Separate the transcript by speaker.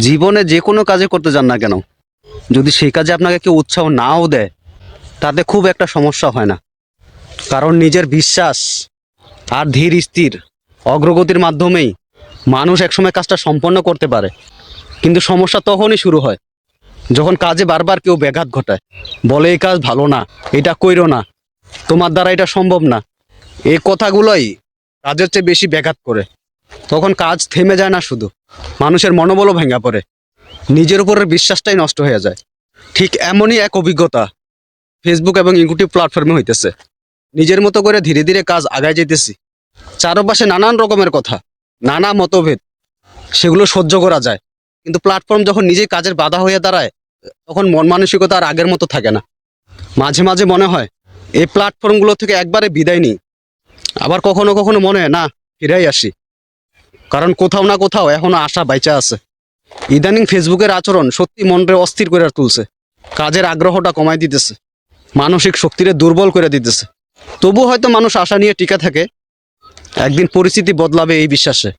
Speaker 1: জীবনে যে কোনো কাজে করতে যান না কেন, যদি সেই কাজে আপনাকে কেউ উৎসাহ নাও দেয়, তাতে খুব একটা সমস্যা হয় না। কারণ নিজের বিশ্বাস আর ধীর স্থির অগ্রগতির মাধ্যমেই মানুষ একসময় কাজটা সম্পন্ন করতে পারে। কিন্তু সমস্যা তখনই শুরু হয় যখন কাজে বারবার কেউ ব্যাঘাত ঘটায়, বলে এই কাজ ভালো না, এটা কইরো না, তোমার দ্বারা এটা সম্ভব না। এই কথাগুলোই কাজের চেয়ে বেশি ব্যাঘাত করে। তখন কাজ থেমে যায় না, শুধু মানুষের মনোবলও ভেঙে পড়ে, নিজের উপরের বিশ্বাসটাই নষ্ট হয়ে যায়। ঠিক এমনই এক অভিজ্ঞতা ফেসবুক এবং ইউটিউব প্ল্যাটফর্মে হইতেছে। নিজের মতো করে ধীরে ধীরে কাজ আগায় যেতেছি। চারপাশে নানান রকমের কথা, নানা মতভেদ, সেগুলো সহ্য করা যায়। কিন্তু প্ল্যাটফর্ম যখন নিজেই কাজের বাধা হয়ে দাঁড়ায়, তখন মন মানসিকতা আর আগের মতো থাকে না। মাঝে মাঝে মনে হয় এই প্ল্যাটফর্মগুলো থেকে একবারে বিদায় নিই। আবার কখনো কখনো মনে হয় না, ফিরাই আসি, কারণ কোথাও না কোথাও এখনো আশা বাইচা আছে। ইদানিং ফেসবুকের আচরণ সত্যি মনরে অস্থির করে তুলছে। কাজের আগ্রহটা কমাই দিতেছে, মানসিক শক্তিরে দুর্বল করে দিতেছে। তবু হয়তো মানুষ আশা নিয়ে টিকে থাকে, একদিন পরিস্থিতি বদলাবে এই বিশ্বাসে।